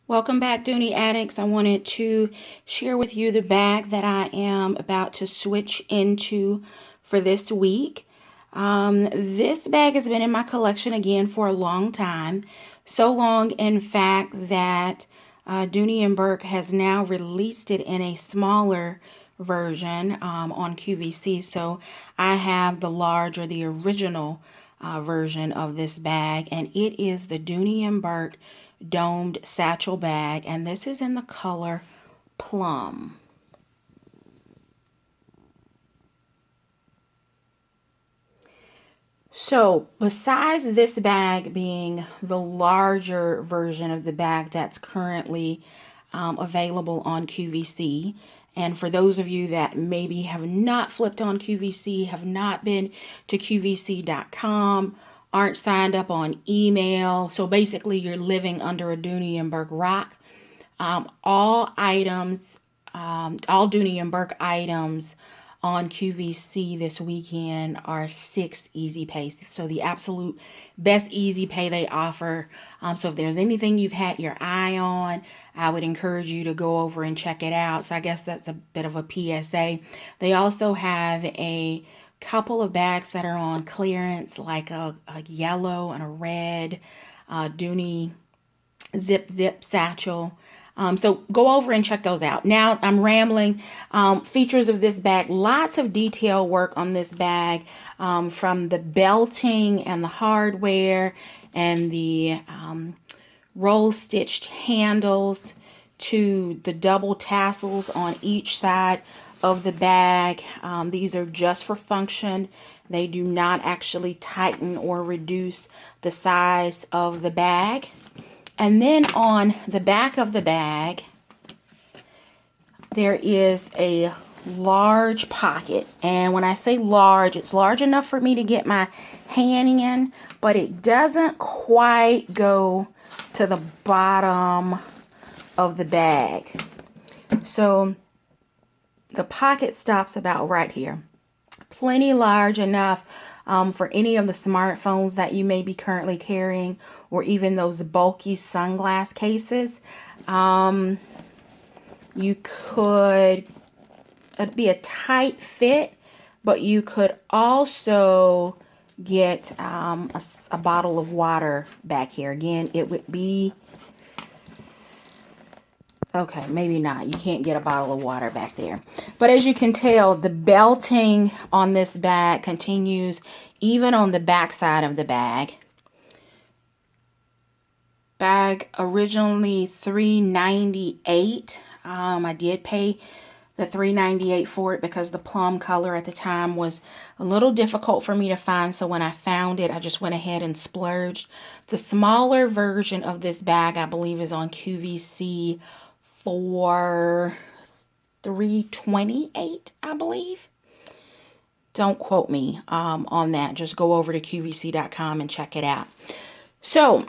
Welcome back, Dooney Addicts. I wanted to share with you the bag that I am about to switch into for this week. This bag has been in my collection again for a long time. So long, in fact, that Dooney Bourke has now released it in a smaller version on QVC. So I have the large or the original version of this bag, and it is the Dooney Bourke domed satchel bag, and this is in the color Plum. So besides this bag being the larger version of the bag that's currently available on QVC, and for those of you that maybe have not flipped on QVC, have not been to QVC.com, aren't signed up on email, so basically you're living under a Dooney Bourke rock, all Dooney Bourke items on QVC this weekend are 6 easy pays. So the absolute best easy pay they offer. So if there's anything you've had your eye on, I would encourage you to go over and check it out. So I guess that's a bit of a PSA. They also have a couple of bags that are on clearance, like a yellow and a red Dooney zip satchel. So go over and check those out. Now I'm rambling. Features of this bag, lots of detail work on this bag, from the belting and the hardware and the roll stitched handles to the double tassels on each side of the bag. These are just for function. They do not actually tighten or reduce the size of the bag. And then on the back of the bag, there is a large pocket. And when I say large, it's large enough for me to get my hand in, but it doesn't quite go to the bottom of the bag. So the pocket stops about right here. Plenty large enough for any of the smartphones that you may be currently carrying, or even those bulky sunglass cases. You could, it'd be a tight fit, but you could also get a bottle of water back here. Again, it would be, okay, maybe not. You can't get a bottle of water back there. But as you can tell, the belting on this bag continues even on the back side of the bag. Bag originally $3.98. I did pay the $3.98 for it because the plum color at the time was a little difficult for me to find. So when I found it, I just went ahead and splurged. The smaller version of this bag, I believe, is on QVC for $3.28, I believe. Don't quote me on that. Just go over to QVC.com and check it out. So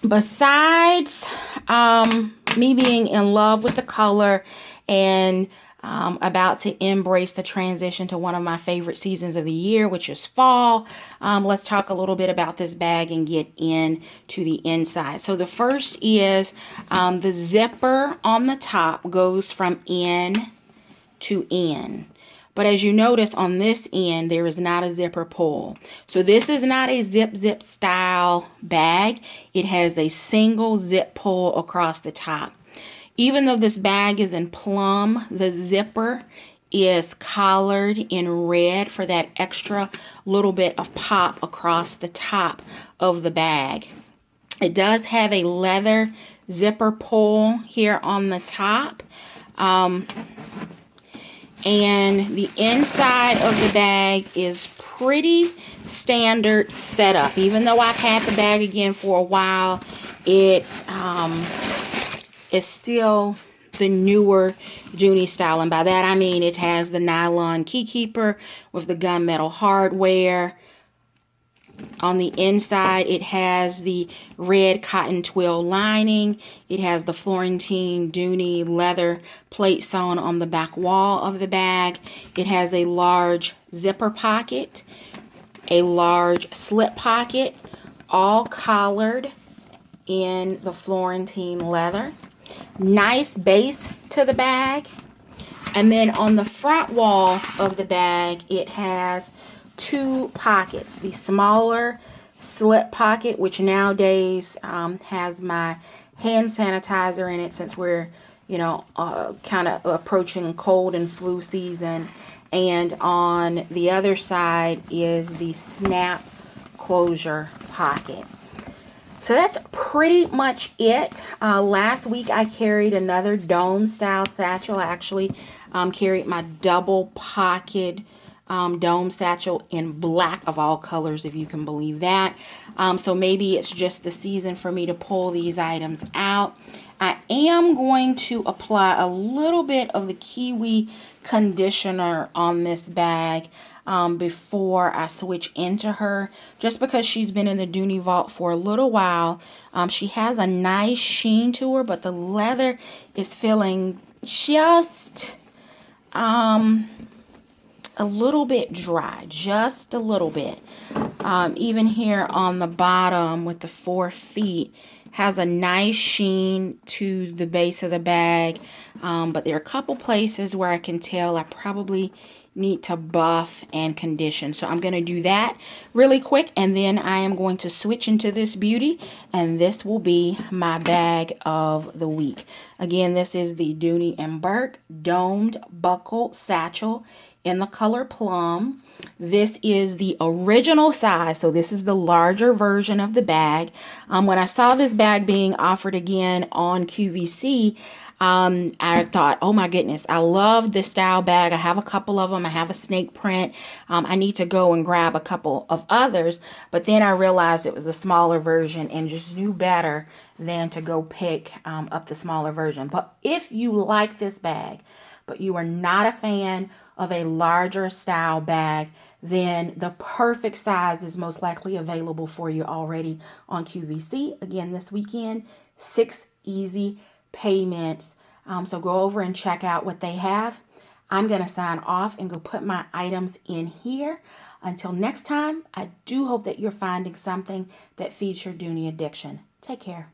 besides me being in love with the color and about to embrace the transition to one of my favorite seasons of the year, which is fall, let's talk a little bit about this bag and get into the inside. So the first is the zipper on the top goes from end to end. But as you notice on this end, there is not a zipper pull. So this is not a zip style bag. It has a single zip pull across the top. Even though this bag is in plum, the zipper is collared in red for that extra little bit of pop across the top of the bag. It does have a leather zipper pull here on the top. And the inside of the bag is pretty standard setup. Even though I've had the bag again for a while, it is still the newer Dooney style. And by that I mean it has the nylon key keeper with the gunmetal hardware. On the inside, it has the red cotton twill lining. It has the Florentine Dooney leather plate sewn on the back wall of the bag. It has a large zipper pocket, a large slip pocket, all collared in the Florentine leather. Nice base to the bag. And then on the front wall of the bag, it has two pockets. The smaller slip pocket, which nowadays has my hand sanitizer in it, since we're, you know, kind of approaching cold and flu season. And on the other side is the snap closure pocket. So that's pretty much it. Last week I carried another dome style satchel. I actually carried my double pocket dome satchel in black of all colors, if you can believe that. So maybe it's just the season for me to pull these items out. I am going to apply a little bit of the Kiwi conditioner on this bag before I switch into her, just because she's been in the Dooney Vault for a little while. She has a nice sheen to her, but the leather is feeling just a little bit dry, just a little bit. Even here on the bottom with the 4 feet, has a nice sheen to the base of the bag, but there are a couple places where I can tell I probably need to buff and condition. So I'm going to do that really quick, and then I am going to switch into this beauty, and this will be my bag of the week. Again, this is the Dooney Bourke domed buckle satchel in the color Plum. This is the original size, so this is the larger version of the bag. When I saw this bag being offered again on QVC, I thought, oh my goodness, I love this style bag. I have a couple of them. I have a snake print. I need to go and grab a couple of others, but then I realized it was a smaller version and just knew better than to go pick up the smaller version. But if you like this bag, but you are not a fan of a larger style bag, then the perfect size is most likely available for you already on QVC. Again, this weekend, 6 easy payments. So go over and check out what they have. I'm going to sign off and go put my items in here. Until next time, I do hope that you're finding something that feeds your Dooney addiction. Take care.